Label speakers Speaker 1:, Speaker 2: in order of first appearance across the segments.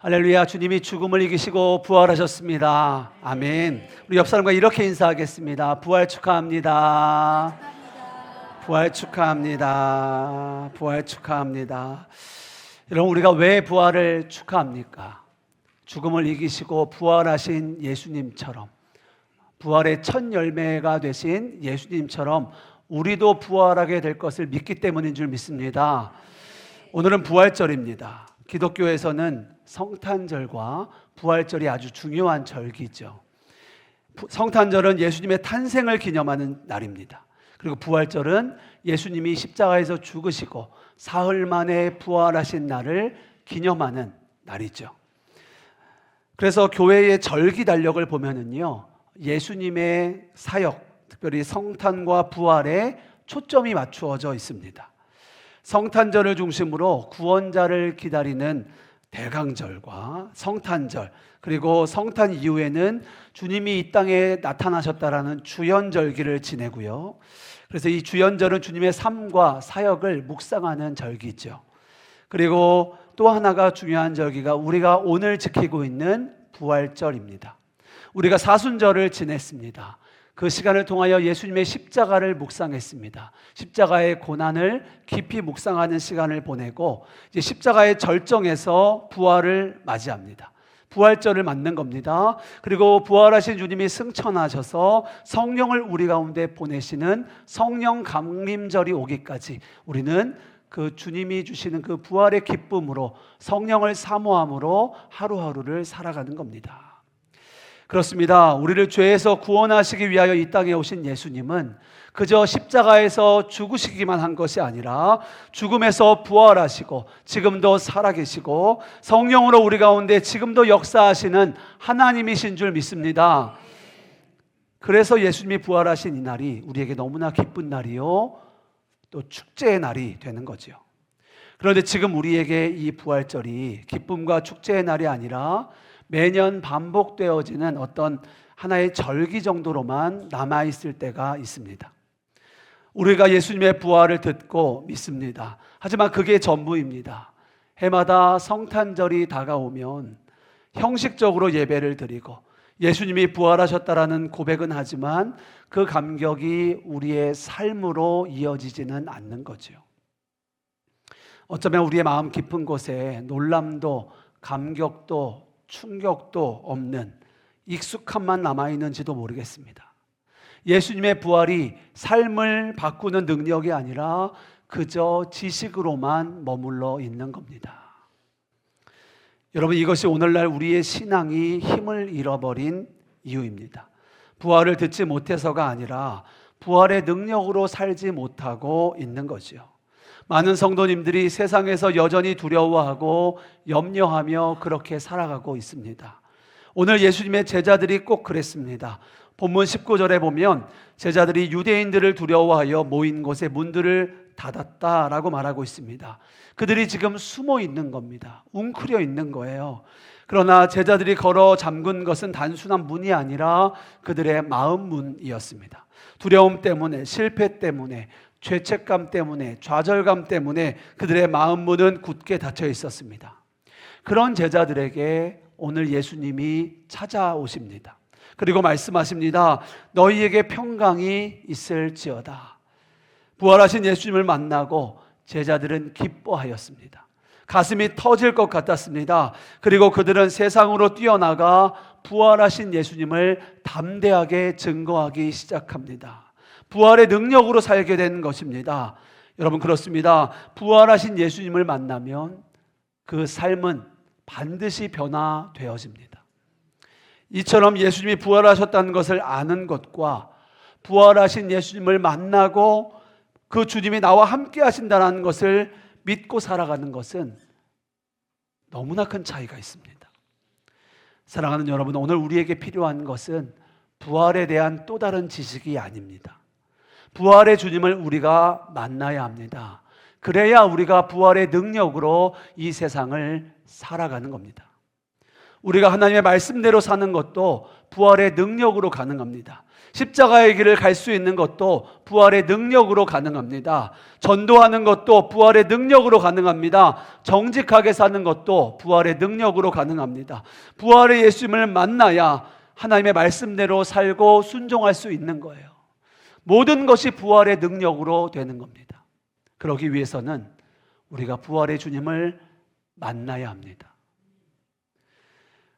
Speaker 1: 할렐루야. 주님이 죽음을 이기시고 부활하셨습니다. 아멘. 우리 옆 사람과 이렇게 인사하겠습니다. 부활 축하합니다. 부활 축하합니다. 부활 축하합니다. 여러분, 우리가 왜 부활을 축하합니까? 죽음을 이기시고 부활하신 예수님처럼, 부활의 첫 열매가 되신 예수님처럼 우리도 부활하게 될 것을 믿기 때문인 줄 믿습니다. 오늘은 부활절입니다. 기독교에서는 성탄절과 부활절이 아주 중요한 절기죠. 성탄절은 예수님의 탄생을 기념하는 날입니다. 그리고 부활절은 예수님이 십자가에서 죽으시고 사흘 만에 부활하신 날을 기념하는 날이죠. 그래서 교회의 절기 달력을 보면은요, 예수님의 사역, 특별히 성탄과 부활에 초점이 맞추어져 있습니다. 성탄절을 중심으로 구원자를 기다리는 대강절과 성탄절, 그리고 성탄 이후에는 주님이 이 땅에 나타나셨다라는 주연절기를 지내고요. 그래서 이 주연절은 주님의 삶과 사역을 묵상하는 절기죠. 그리고 또 하나가 중요한 절기가 우리가 오늘 지키고 있는 부활절입니다. 우리가 사순절을 지냈습니다. 그 시간을 통하여 예수님의 십자가를 묵상했습니다. 십자가의 고난을 깊이 묵상하는 시간을 보내고 이제 십자가의 절정에서 부활을 맞이합니다. 부활절을 맞는 겁니다. 그리고 부활하신 주님이 승천하셔서 성령을 우리 가운데 보내시는 성령 강림절이 오기까지 우리는 그 주님이 주시는 그 부활의 기쁨으로 성령을 사모함으로 하루하루를 살아가는 겁니다. 그렇습니다. 우리를 죄에서 구원하시기 위하여 이 땅에 오신 예수님은 그저 십자가에서 죽으시기만 한 것이 아니라 죽음에서 부활하시고 지금도 살아계시고 성령으로 우리 가운데 지금도 역사하시는 하나님이신 줄 믿습니다. 그래서 예수님이 부활하신 이 날이 우리에게 너무나 기쁜 날이요, 또 축제의 날이 되는 거죠. 그런데 지금 우리에게 이 부활절이 기쁨과 축제의 날이 아니라 매년 반복되어지는 어떤 하나의 절기 정도로만 남아있을 때가 있습니다. 우리가 예수님의 부활을 듣고 믿습니다. 하지만 그게 전부입니다. 해마다 성탄절이 다가오면 형식적으로 예배를 드리고 예수님이 부활하셨다라는 고백은 하지만 그 감격이 우리의 삶으로 이어지지는 않는 거죠. 어쩌면 우리의 마음 깊은 곳에 놀람도 감격도 충격도 없는 익숙함만 남아있는지도 모르겠습니다. 예수님의 부활이 삶을 바꾸는 능력이 아니라 그저 지식으로만 머물러 있는 겁니다. 여러분, 이것이 오늘날 우리의 신앙이 힘을 잃어버린 이유입니다. 부활을 듣지 못해서가 아니라 부활의 능력으로 살지 못하고 있는 거죠. 많은 성도님들이 세상에서 여전히 두려워하고 염려하며 그렇게 살아가고 있습니다. 오늘 예수님의 제자들이 꼭 그랬습니다. 본문 19절에 보면 제자들이 유대인들을 두려워하여 모인 곳에 문들을 닫았다라고 말하고 있습니다. 그들이 지금 숨어 있는 겁니다. 웅크려 있는 거예요. 그러나 제자들이 걸어 잠근 것은 단순한 문이 아니라 그들의 마음 문이었습니다. 두려움 때문에, 실패 때문에, 죄책감 때문에, 좌절감 때문에 그들의 마음 문은 굳게 닫혀 있었습니다. 그런 제자들에게 오늘 예수님이 찾아오십니다. 그리고 말씀하십니다. 너희에게 평강이 있을지어다. 부활하신 예수님을 만나고 제자들은 기뻐하였습니다. 가슴이 터질 것 같았습니다. 그리고 그들은 세상으로 뛰어나가 부활하신 예수님을 담대하게 증거하기 시작합니다. 부활의 능력으로 살게 된 것입니다. 여러분, 그렇습니다. 부활하신 예수님을 만나면 그 삶은 반드시 변화되어집니다. 이처럼 예수님이 부활하셨다는 것을 아는 것과 부활하신 예수님을 만나고 그 주님이 나와 함께 하신다는 것을 믿고 살아가는 것은 너무나 큰 차이가 있습니다. 사랑하는 여러분, 오늘 우리에게 필요한 것은 부활에 대한 또 다른 지식이 아닙니다. 부활의 주님을 우리가 만나야 합니다. 그래야 우리가 부활의 능력으로 이 세상을 살아가는 겁니다. 우리가 하나님의 말씀대로 사는 것도 부활의 능력으로 가능합니다. 십자가의 길을 갈 수 있는 것도 부활의 능력으로 가능합니다. 전도하는 것도 부활의 능력으로 가능합니다. 정직하게 사는 것도 부활의 능력으로 가능합니다. 부활의 예수님을 만나야 하나님의 말씀대로 살고 순종할 수 있는 거예요. 모든 것이 부활의 능력으로 되는 겁니다. 그러기 위해서는 우리가 부활의 주님을 만나야 합니다.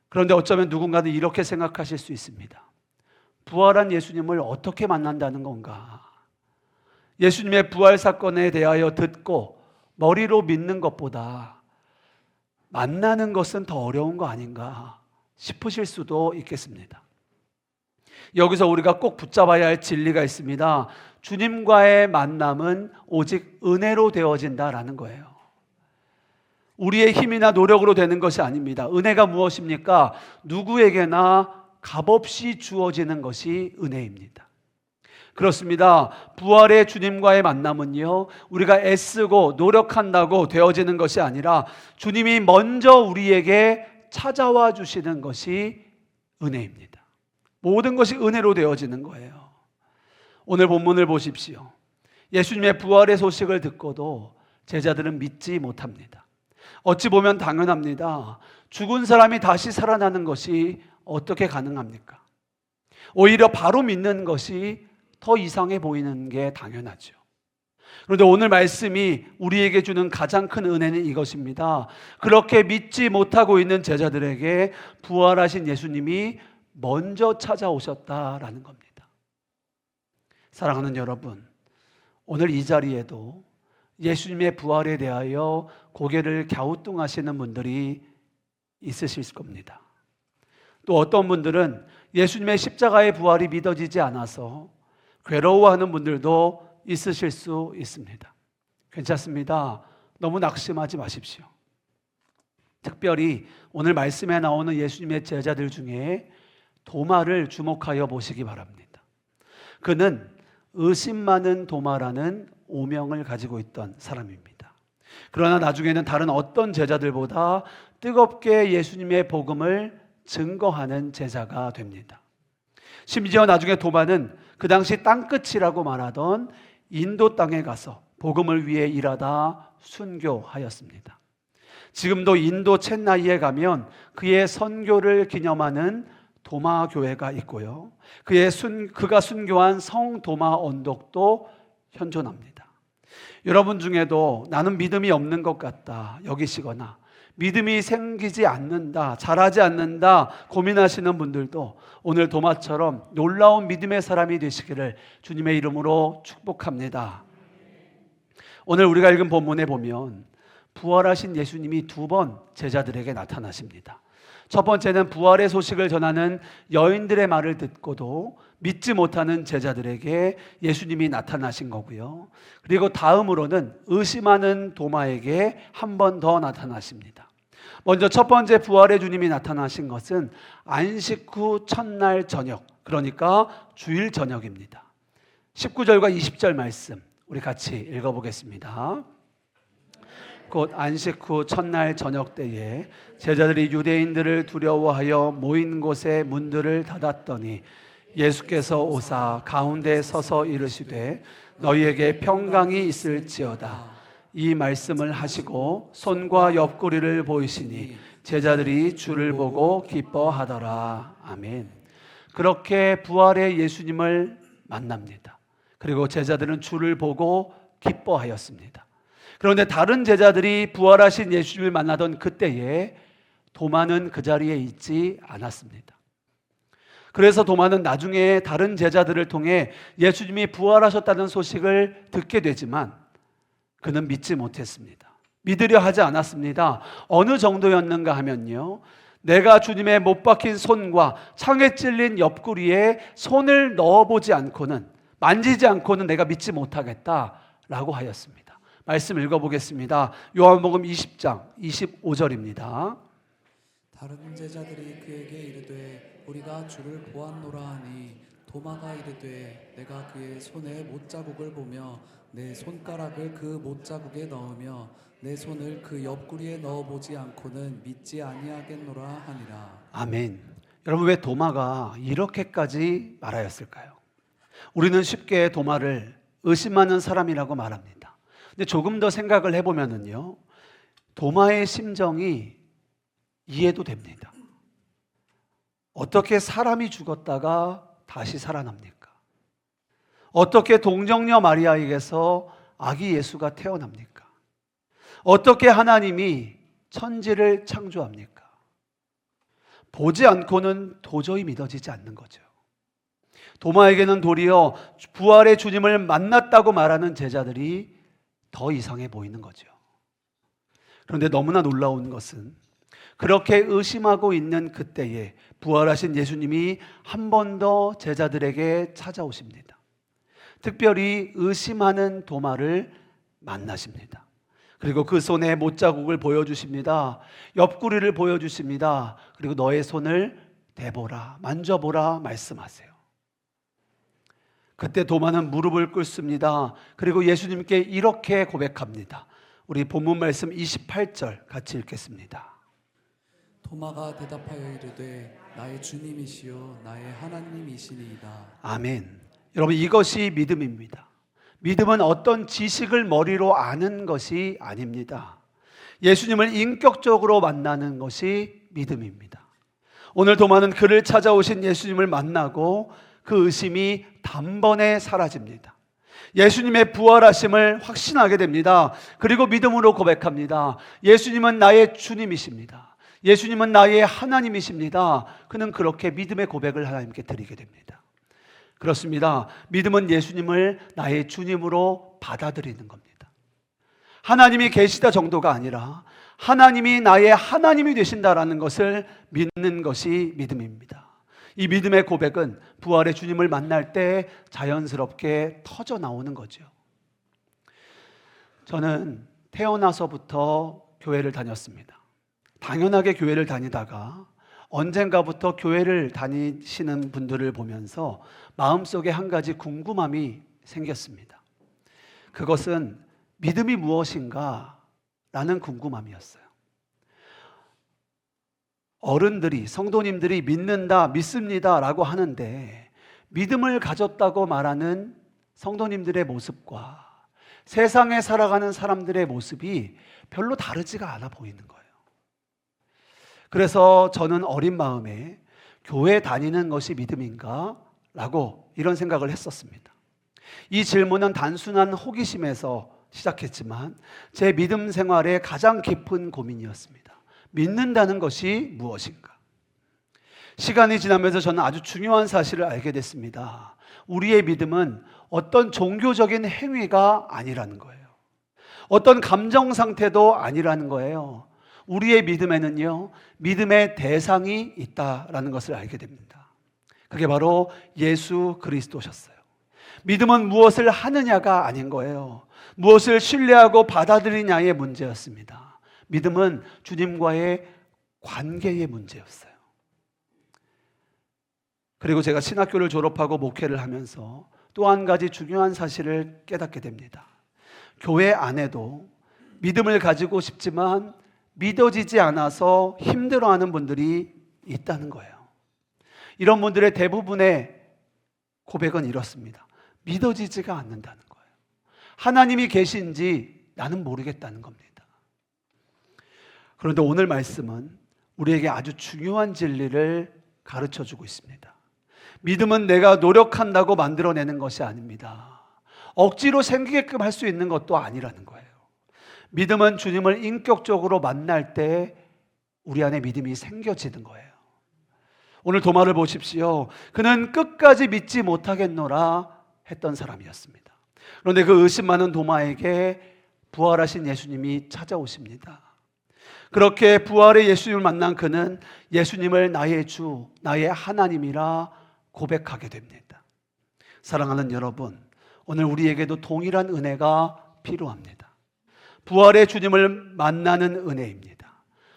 Speaker 1: 그런데 어쩌면 누군가는 이렇게 생각하실 수 있습니다. 부활한 예수님을 어떻게 만난다는 건가? 예수님의 부활 사건에 대하여 듣고 머리로 믿는 것보다 만나는 것은 더 어려운 거 아닌가 싶으실 수도 있겠습니다. 여기서 우리가 꼭 붙잡아야 할 진리가 있습니다. 주님과의 만남은 오직 은혜로 되어진다라는 거예요. 우리의 힘이나 노력으로 되는 것이 아닙니다. 은혜가 무엇입니까? 누구에게나 값없이 주어지는 것이 은혜입니다. 그렇습니다. 부활의 주님과의 만남은요, 우리가 애쓰고 노력한다고 되어지는 것이 아니라 주님이 먼저 우리에게 찾아와 주시는 것이 은혜입니다. 모든 것이 은혜로 되어지는 거예요. 오늘 본문을 보십시오. 예수님의 부활의 소식을 듣고도 제자들은 믿지 못합니다. 어찌 보면 당연합니다. 죽은 사람이 다시 살아나는 것이 어떻게 가능합니까? 오히려 바로 믿는 것이 더 이상해 보이는 게 당연하죠. 그런데 오늘 말씀이 우리에게 주는 가장 큰 은혜는 이것입니다. 그렇게 믿지 못하고 있는 제자들에게 부활하신 예수님이 먼저 찾아오셨다라는 겁니다. 사랑하는 여러분, 오늘 이 자리에도 예수님의 부활에 대하여 고개를 갸우뚱하시는 분들이 있으실 겁니다. 또 어떤 분들은 예수님의 십자가의 부활이 믿어지지 않아서 괴로워하는 분들도 있으실 수 있습니다. 괜찮습니다. 너무 낙심하지 마십시오. 특별히 오늘 말씀에 나오는 예수님의 제자들 중에 도마를 주목하여 보시기 바랍니다. 그는 의심 많은 도마라는 오명을 가지고 있던 사람입니다. 그러나 나중에는 다른 어떤 제자들보다 뜨겁게 예수님의 복음을 증거하는 제자가 됩니다. 심지어 나중에 도마는 그 당시 땅끝이라고 말하던 인도 땅에 가서 복음을 위해 일하다 순교하였습니다. 지금도 인도 첸나이에 가면 그의 선교를 기념하는 도마 교회가 있고요. 그가 순교한 성 도마 언덕도 현존합니다. 여러분 중에도 나는 믿음이 없는 것 같다 여기시거나 믿음이 생기지 않는다, 자라지 않는다 고민하시는 분들도 오늘 도마처럼 놀라운 믿음의 사람이 되시기를 주님의 이름으로 축복합니다. 오늘 우리가 읽은 본문에 보면 부활하신 예수님이 두 번 제자들에게 나타나십니다. 첫 번째는 부활의 소식을 전하는 여인들의 말을 듣고도 믿지 못하는 제자들에게 예수님이 나타나신 거고요. 그리고 다음으로는 의심하는 도마에게 한 번 더 나타나십니다. 먼저 첫 번째 부활의 주님이 나타나신 것은 안식 후 첫날 저녁, 그러니까 주일 저녁입니다. 19절과 20절 말씀 우리 같이 읽어보겠습니다. 곧 안식 후 첫날 저녁 때에 제자들이 유대인들을 두려워하여 모인 곳에 문들을 닫았더니 예수께서 오사 가운데 서서 이르시되 너희에게 평강이 있을지어다. 이 말씀을 하시고 손과 옆구리를 보이시니 제자들이 주를 보고 기뻐하더라. 아멘. 그렇게 부활의 예수님을 만납니다. 그리고 제자들은 주를 보고 기뻐하였습니다. 그런데 다른 제자들이 부활하신 예수님을 만나던 그때에 도마는 그 자리에 있지 않았습니다. 그래서 도마는 나중에 다른 제자들을 통해 예수님이 부활하셨다는 소식을 듣게 되지만 그는 믿지 못했습니다. 믿으려 하지 않았습니다. 어느 정도였는가 하면요, 내가 주님의 못 박힌 손과 창에 찔린 옆구리에 손을 넣어보지 않고는, 만지지 않고는 내가 믿지 못하겠다라고 하였습니다. 말씀 읽어보겠습니다. 요한복음 20장 25절입니다.
Speaker 2: 다른 제자들이 그에게 이르되 우리가 주를 보았노라 하니 도마가 이르되 내가 그의 손에 못자국을 보며 내 손가락을 그 못자국에 넣으며 내 손을 그 옆구리에 넣어보지 않고는 믿지 아니하겠노라 하니라.
Speaker 1: 아멘. 여러분, 왜 도마가 이렇게까지 말하였을까요? 우리는 쉽게 도마를 의심하는 사람이라고 말합니다. 근데 조금 더 생각을 해보면요, 도마의 심정이 이해도 됩니다. 어떻게 사람이 죽었다가 다시 살아납니까? 어떻게 동정녀 마리아에게서 아기 예수가 태어납니까? 어떻게 하나님이 천지를 창조합니까? 보지 않고는 도저히 믿어지지 않는 거죠. 도마에게는 도리어 부활의 주님을 만났다고 말하는 제자들이 더 이상해 보이는 거죠. 그런데 너무나 놀라운 것은 그렇게 의심하고 있는 그때에 부활하신 예수님이 한 번 더 제자들에게 찾아오십니다. 특별히 의심하는 도마를 만나십니다. 그리고 그 손에 못자국을 보여주십니다. 옆구리를 보여주십니다. 그리고 너의 손을 대보라, 만져보라 말씀하세요. 그때 도마는 무릎을 꿇습니다. 그리고 예수님께 이렇게 고백합니다. 우리 본문 말씀 28절 같이 읽겠습니다.
Speaker 2: 도마가 대답하여 이르되 나의 주님이시요 나의 하나님이시니이다.
Speaker 1: 아멘. 여러분, 이것이 믿음입니다. 믿음은 어떤 지식을 머리로 아는 것이 아닙니다. 예수님을 인격적으로 만나는 것이 믿음입니다. 오늘 도마는 그를 찾아오신 예수님을 만나고 그 의심이 단번에 사라집니다. 예수님의 부활하심을 확신하게 됩니다. 그리고 믿음으로 고백합니다. 예수님은 나의 주님이십니다. 예수님은 나의 하나님이십니다. 그는 그렇게 믿음의 고백을 하나님께 드리게 됩니다. 그렇습니다. 믿음은 예수님을 나의 주님으로 받아들이는 겁니다. 하나님이 계시다 정도가 아니라 하나님이 나의 하나님이 되신다라는 것을 믿는 것이 믿음입니다. 이 믿음의 고백은 부활의 주님을 만날 때 자연스럽게 터져 나오는 거죠. 저는 태어나서부터 교회를 다녔습니다. 당연하게 교회를 다니다가 언젠가부터 교회를 다니시는 분들을 보면서 마음속에 한 가지 궁금함이 생겼습니다. 그것은 믿음이 무엇인가? 라는 궁금함이었어요. 어른들이, 성도님들이 믿는다, 믿습니다 라고 하는데 믿음을 가졌다고 말하는 성도님들의 모습과 세상에 살아가는 사람들의 모습이 별로 다르지가 않아 보이는 거예요. 그래서 저는 어린 마음에 교회 다니는 것이 믿음인가? 라고 이런 생각을 했었습니다. 이 질문은 단순한 호기심에서 시작했지만 제 믿음 생활의 가장 깊은 고민이었습니다. 믿는다는 것이 무엇인가? 시간이 지나면서 저는 아주 중요한 사실을 알게 됐습니다. 우리의 믿음은 어떤 종교적인 행위가 아니라는 거예요. 어떤 감정 상태도 아니라는 거예요. 우리의 믿음에는요, 믿음의 대상이 있다라는 것을 알게 됩니다. 그게 바로 예수 그리스도셨어요. 믿음은 무엇을 하느냐가 아닌 거예요. 무엇을 신뢰하고 받아들이냐의 문제였습니다. 믿음은 주님과의 관계의 문제였어요. 그리고 제가 신학교를 졸업하고 목회를 하면서 또 한 가지 중요한 사실을 깨닫게 됩니다. 교회 안에도 믿음을 가지고 싶지만 믿어지지 않아서 힘들어하는 분들이 있다는 거예요. 이런 분들의 대부분의 고백은 이렇습니다. 믿어지지가 않는다는 거예요. 하나님이 계신지 나는 모르겠다는 겁니다. 그런데 오늘 말씀은 우리에게 아주 중요한 진리를 가르쳐주고 있습니다. 믿음은 내가 노력한다고 만들어내는 것이 아닙니다. 억지로 생기게끔 할 수 있는 것도 아니라는 거예요. 믿음은 주님을 인격적으로 만날 때 우리 안에 믿음이 생겨지는 거예요. 오늘 도마를 보십시오. 그는 끝까지 믿지 못하겠노라 했던 사람이었습니다. 그런데 그 의심 많은 도마에게 부활하신 예수님이 찾아오십니다. 그렇게 부활의 예수님을 만난 그는 예수님을 나의 주, 나의 하나님이라 고백하게 됩니다. 사랑하는 여러분, 오늘 우리에게도 동일한 은혜가 필요합니다. 부활의 주님을 만나는 은혜입니다.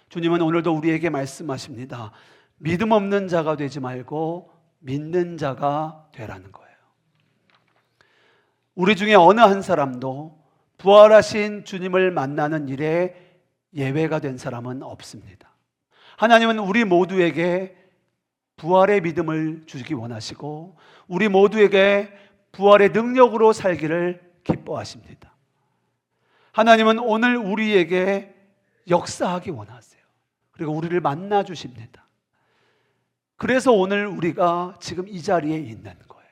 Speaker 1: 주님은 오늘도 우리에게 말씀하십니다. 믿음 없는 자가 되지 말고 믿는 자가 되라는 거예요. 우리 중에 어느 한 사람도 부활하신 주님을 만나는 일에 예외가 된 사람은 없습니다. 하나님은 우리 모두에게 부활의 믿음을 주시기 원하시고 우리 모두에게 부활의 능력으로 살기를 기뻐하십니다. 하나님은 오늘 우리에게 역사하기 원하세요. 그리고 우리를 만나 주십니다. 그래서 오늘 우리가 지금 이 자리에 있는 거예요.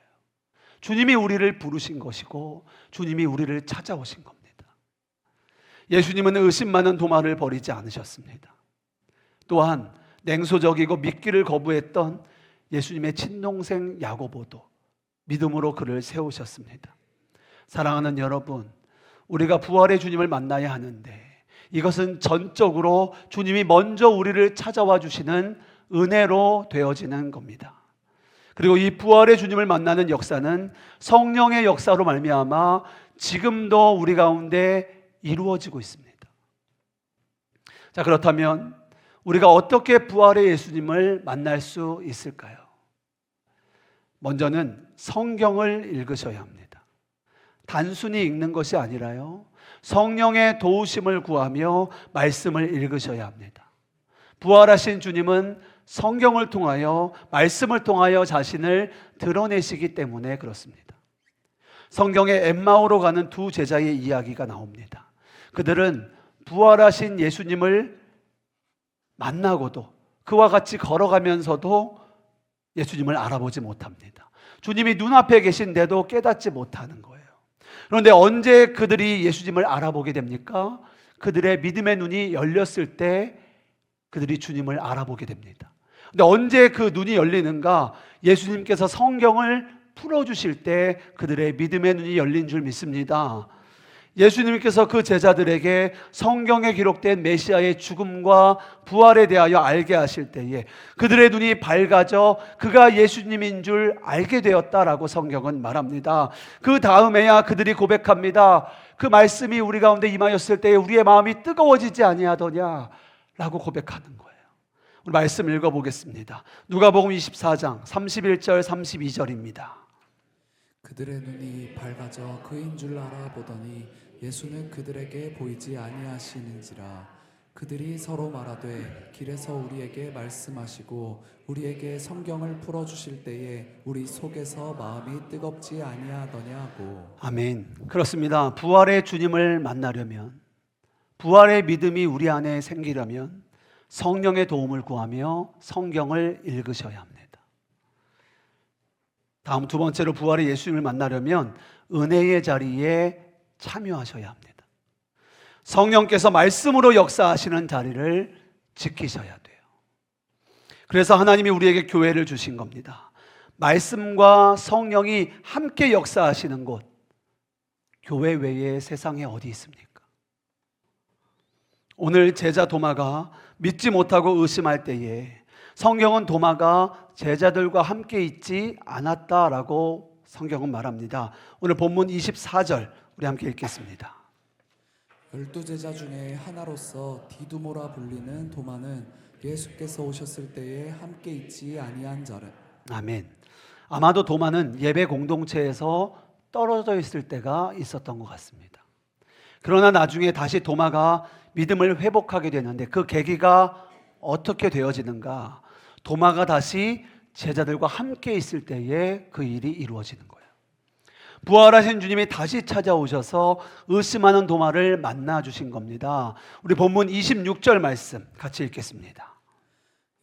Speaker 1: 주님이 우리를 부르신 것이고 주님이 우리를 찾아오신 겁니다. 예수님은 의심 많은 도마를 버리지 않으셨습니다. 또한 냉소적이고 믿기를 거부했던 예수님의 친동생 야고보도 믿음으로 그를 세우셨습니다. 사랑하는 여러분, 우리가 부활의 주님을 만나야 하는데 이것은 전적으로 주님이 먼저 우리를 찾아와 주시는 은혜로 되어지는 겁니다. 그리고 이 부활의 주님을 만나는 역사는 성령의 역사로 말미암아 지금도 우리 가운데 이루어지고 있습니다. 자, 그렇다면 우리가 어떻게 부활의 예수님을 만날 수 있을까요? 먼저는 성경을 읽으셔야 합니다. 단순히 읽는 것이 아니라요, 성령의 도우심을 구하며 말씀을 읽으셔야 합니다. 부활하신 주님은 성경을 통하여, 말씀을 통하여 자신을 드러내시기 때문에 그렇습니다. 성경에 엠마오로 가는 두 제자의 이야기가 나옵니다. 그들은 부활하신 예수님을 만나고도 그와 같이 걸어가면서도 예수님을 알아보지 못합니다. 주님이 눈앞에 계신데도 깨닫지 못하는 거예요. 그런데 언제 그들이 예수님을 알아보게 됩니까? 그들의 믿음의 눈이 열렸을 때 그들이 주님을 알아보게 됩니다. 근데 언제 그 눈이 열리는가? 예수님께서 성경을 풀어주실 때 그들의 믿음의 눈이 열린 줄 믿습니다. 예수님께서 그 제자들에게 성경에 기록된 메시아의 죽음과 부활에 대하여 알게 하실 때에 그들의 눈이 밝아져 그가 예수님인 줄 알게 되었다라고 성경은 말합니다. 그 다음에야 그들이 고백합니다. 그 말씀이 우리 가운데 임하였을 때에 우리의 마음이 뜨거워지지 아니하더냐 라고 고백하는 거예요. 우리 말씀 읽어보겠습니다. 누가복음 24장 31절 32절입니다.
Speaker 2: 그들의 눈이 밝아져 그인 줄 알아보더니 예수는 그들에게 보이지 아니하시는지라. 그들이 서로 말하되 길에서 우리에게 말씀하시고 우리에게 성경을 풀어주실 때에 우리 속에서 마음이 뜨겁지 아니하더냐고.
Speaker 1: 아멘. 그렇습니다. 부활의 주님을 만나려면, 부활의 믿음이 우리 안에 생기려면 성령의 도움을 구하며 성경을 읽으셔야 합니다. 다음 두 번째로 부활의 예수님을 만나려면 은혜의 자리에 참여하셔야 합니다. 성령께서 말씀으로 역사하시는 자리를 지키셔야 돼요. 그래서 하나님이 우리에게 교회를 주신 겁니다. 말씀과 성령이 함께 역사하시는 곳, 교회 외에 세상에 어디 있습니까? 오늘 제자 도마가 믿지 못하고 의심할 때에 성경은 도마가 제자들과 함께 있지 않았다라고 성경은 말합니다. 오늘 본문 24절 우리 함께 읽겠습니다.
Speaker 2: 12제자 중에 하나로서 디두모라 불리는 도마는 예수께서 오셨을 때에 함께 있지 아니한 자라.
Speaker 1: 아멘. 아마도 도마는 예배 공동체에서 떨어져 있을 때가 있었던 것 같습니다. 그러나 나중에 다시 도마가 믿음을 회복하게 되는데 그 계기가 어떻게 되어지는가? 도마가 다시 제자들과 함께 있을 때에 그 일이 이루어지는 거예요. 부활하신 주님이 다시 찾아오셔서 의심하는 도마를 만나 주신 겁니다. 우리 본문 26절 말씀 같이 읽겠습니다.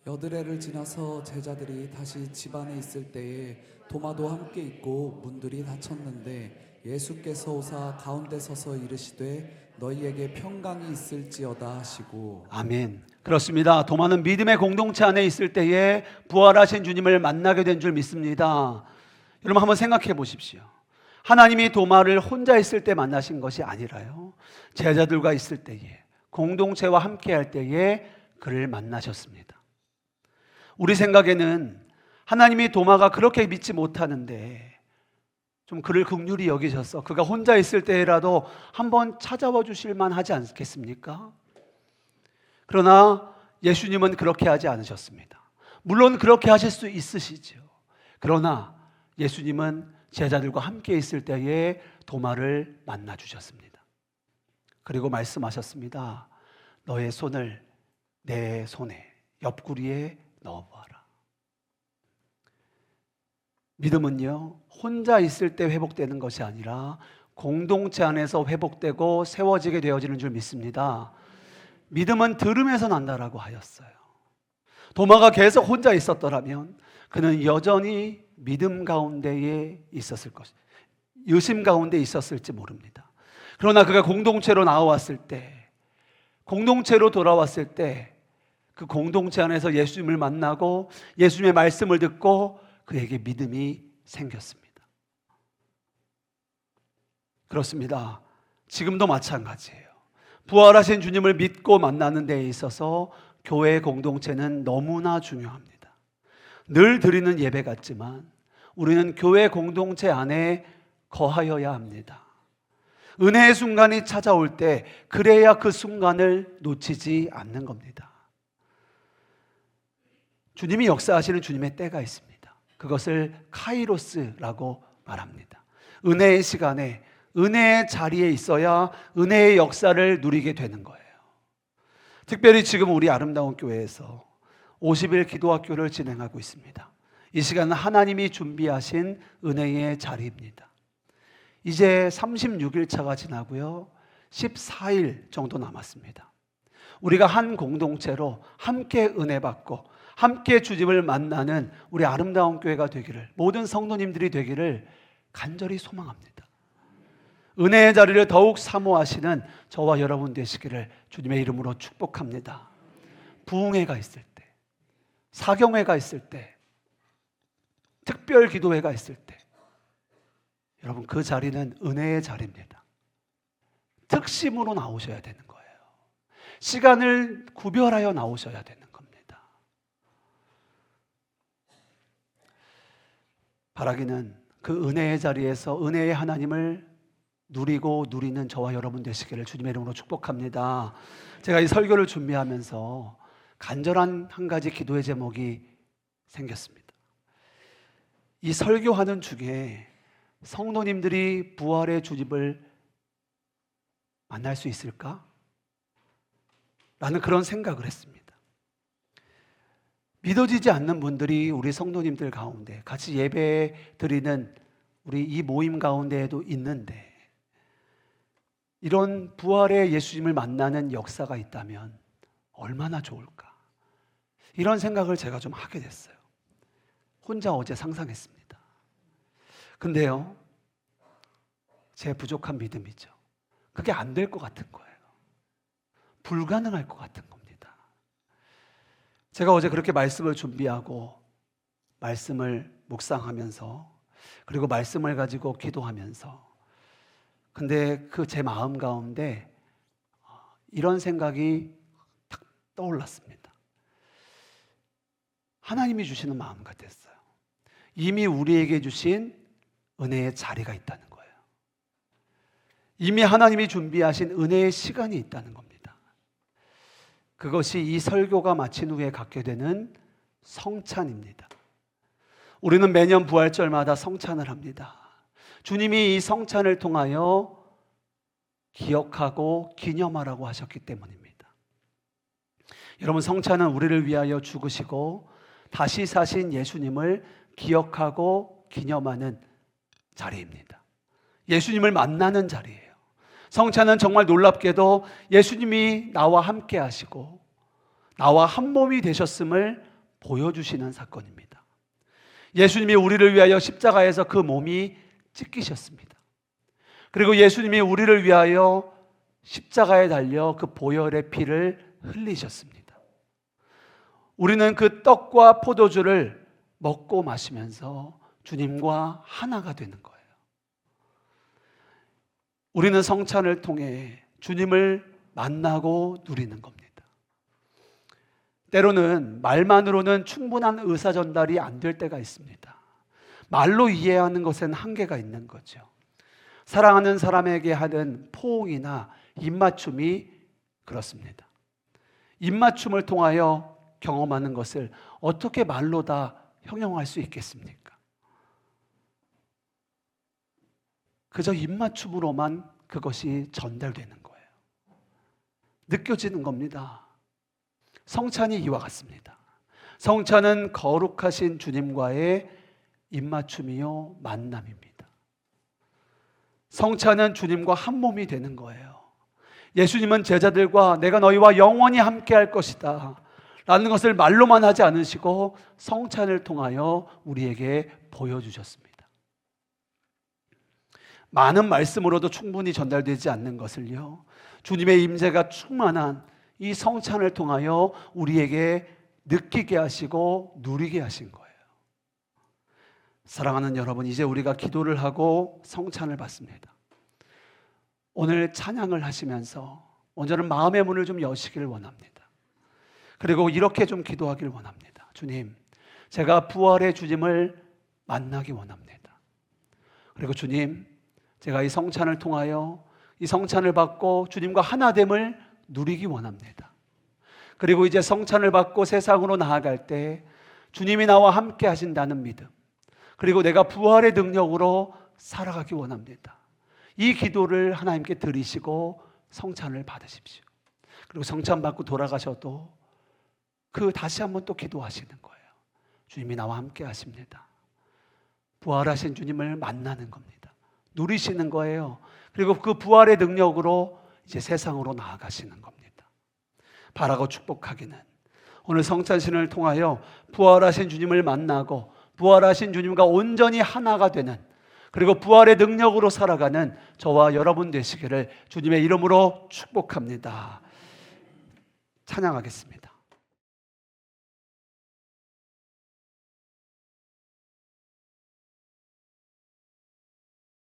Speaker 2: 여드레를 지나서 제자들이 다시 집안에 있을 때에 도마도 함께 있고 문들이 닫혔는데 예수께서 오사 가운데 서서 이르시되 너희에게 평강이 있을지어다 하시고.
Speaker 1: 아멘. 그렇습니다. 도마는 믿음의 공동체 안에 있을 때에 부활하신 주님을 만나게 된 줄 믿습니다. 여러분 한번 생각해 보십시오. 하나님이 도마를 혼자 있을 때 만나신 것이 아니라요, 제자들과 있을 때에, 공동체와 함께 할 때에 그를 만나셨습니다. 우리 생각에는 하나님이 도마가 그렇게 믿지 못하는데 좀 그를 긍휼히 여기셔서 그가 혼자 있을 때라도 한번 찾아와 주실 만하지 않겠습니까? 그러나 예수님은 그렇게 하지 않으셨습니다. 물론 그렇게 하실 수 있으시죠. 그러나 예수님은 제자들과 함께 있을 때에 도마를 만나 주셨습니다. 그리고 말씀하셨습니다. 너의 손을 내 손에 옆구리에 넣어보아라. 믿음은요, 혼자 있을 때 회복되는 것이 아니라 공동체 안에서 회복되고 세워지게 되어지는 줄 믿습니다. 믿음은 들음에서 난다라고 하였어요. 도마가 계속 혼자 있었더라면 그는 여전히 믿음 가운데에 있었을 것, 의심 가운데 있었을지 모릅니다. 그러나 그가 공동체로 나왔을 때, 공동체로 돌아왔을 때 그 공동체 안에서 예수님을 만나고 예수님의 말씀을 듣고 그에게 믿음이 생겼습니다. 그렇습니다. 지금도 마찬가지예요. 부활하신 주님을 믿고 만나는 데에 있어서 교회 공동체는 너무나 중요합니다. 늘 드리는 예배 같지만 우리는 교회 공동체 안에 거하여야 합니다. 은혜의 순간이 찾아올 때 그래야 그 순간을 놓치지 않는 겁니다. 주님이 역사하시는 주님의 때가 있습니다. 그것을 카이로스라고 말합니다. 은혜의 시간에, 은혜의 자리에 있어야 은혜의 역사를 누리게 되는 거예요. 특별히 지금 우리 아름다운 교회에서 50일 기도학교를 진행하고 있습니다. 이 시간은 하나님이 준비하신 은혜의 자리입니다. 이제 36일 차가 지나고요, 14일 정도 남았습니다. 우리가 한 공동체로 함께 은혜 받고 함께 주님을 만나는 우리 아름다운 교회가 되기를, 모든 성도님들이 되기를 간절히 소망합니다. 은혜의 자리를 더욱 사모하시는 저와 여러분 되시기를 주님의 이름으로 축복합니다. 부흥회가 있을 때, 사경회가 있을 때, 특별 기도회가 있을 때, 여러분 그 자리는 은혜의 자리입니다. 특심으로 나오셔야 되는 거예요. 시간을 구별하여 나오셔야 되는 겁니다. 바라기는 그 은혜의 자리에서 은혜의 하나님을 누리고 누리는 저와 여러분 되시기를 주님의 이름으로 축복합니다. 제가 이 설교를 준비하면서 간절한 한 가지 기도의 제목이 생겼습니다. 이 설교하는 중에 성도님들이 부활의 주님을 만날 수 있을까? 라는 그런 생각을 했습니다. 믿어지지 않는 분들이 우리 성도님들 가운데 같이 예배 드리는 우리 이 모임 가운데에도 있는데, 이런 부활의 예수님을 만나는 역사가 있다면 얼마나 좋을까? 이런 생각을 제가 좀 하게 됐어요. 혼자 어제 상상했습니다. 근데요, 제 부족한 믿음이죠. 그게 안 될 것 같은 거예요. 불가능할 것 같은 겁니다. 제가 어제 그렇게 말씀을 준비하고 말씀을 묵상하면서 그리고 말씀을 가지고 기도하면서, 근데 그 제 마음 가운데 이런 생각이 탁 떠올랐습니다. 하나님이 주시는 마음 같았어요. 이미 우리에게 주신 은혜의 자리가 있다는 거예요. 이미 하나님이 준비하신 은혜의 시간이 있다는 겁니다. 그것이 이 설교가 마친 후에 갖게 되는 성찬입니다. 우리는 매년 부활절마다 성찬을 합니다. 주님이 이 성찬을 통하여 기억하고 기념하라고 하셨기 때문입니다. 여러분, 성찬은 우리를 위하여 죽으시고 다시 사신 예수님을 기억하고 기념하는 자리입니다. 예수님을 만나는 자리예요. 성찬은 정말 놀랍게도 예수님이 나와 함께 하시고 나와 한 몸이 되셨음을 보여주시는 사건입니다. 예수님이 우리를 위하여 십자가에서 그 몸이 찢기셨습니다. 그리고 예수님이 우리를 위하여 십자가에 달려 그 보혈의 피를 흘리셨습니다. 우리는 그 떡과 포도주를 먹고 마시면서 주님과 하나가 되는 거예요. 우리는 성찬을 통해 주님을 만나고 누리는 겁니다. 때로는 말만으로는 충분한 의사 전달이 안 될 때가 있습니다. 말로 이해하는 것엔 한계가 있는 거죠. 사랑하는 사람에게 하는 포옹이나 입맞춤이 그렇습니다. 입맞춤을 통하여 경험하는 것을 어떻게 말로 다 형용할 수 있겠습니까? 그저 입맞춤으로만 그것이 전달되는 거예요. 느껴지는 겁니다. 성찬이 이와 같습니다. 성찬은 거룩하신 주님과의 입맞춤이요 만남입니다. 성찬은 주님과 한 몸이 되는 거예요. 예수님은 제자들과 내가 너희와 영원히 함께 할 것이다 라는 것을 말로만 하지 않으시고 성찬을 통하여 우리에게 보여주셨습니다. 많은 말씀으로도 충분히 전달되지 않는 것을요, 주님의 임재가 충만한 이 성찬을 통하여 우리에게 느끼게 하시고 누리게 하신 거예요. 사랑하는 여러분, 이제 우리가 기도를 하고 성찬을 받습니다. 오늘 찬양을 하시면서 먼저는 마음의 문을 좀 여시기를 원합니다. 그리고 이렇게 좀 기도하길 원합니다. 주님, 제가 부활의 주님을 만나기 원합니다. 그리고 주님, 제가 이 성찬을 통하여 이 성찬을 받고 주님과 하나됨을 누리기 원합니다. 그리고 이제 성찬을 받고 세상으로 나아갈 때 주님이 나와 함께 하신다는 믿음, 그리고 내가 부활의 능력으로 살아가기 원합니다. 이 기도를 하나님께 드리시고 성찬을 받으십시오. 그리고 성찬 받고 돌아가셔도 다시 한번 또 기도하시는 거예요. 주님이 나와 함께 하십니다. 부활하신 주님을 만나는 겁니다. 누리시는 거예요. 그리고 그 부활의 능력으로 이제 세상으로 나아가시는 겁니다. 바라고 축복하기는 오늘 성찬신을 통하여 부활하신 주님을 만나고 부활하신 주님과 온전히 하나가 되는, 그리고 부활의 능력으로 살아가는 저와 여러분 되시기를 주님의 이름으로 축복합니다. 찬양하겠습니다.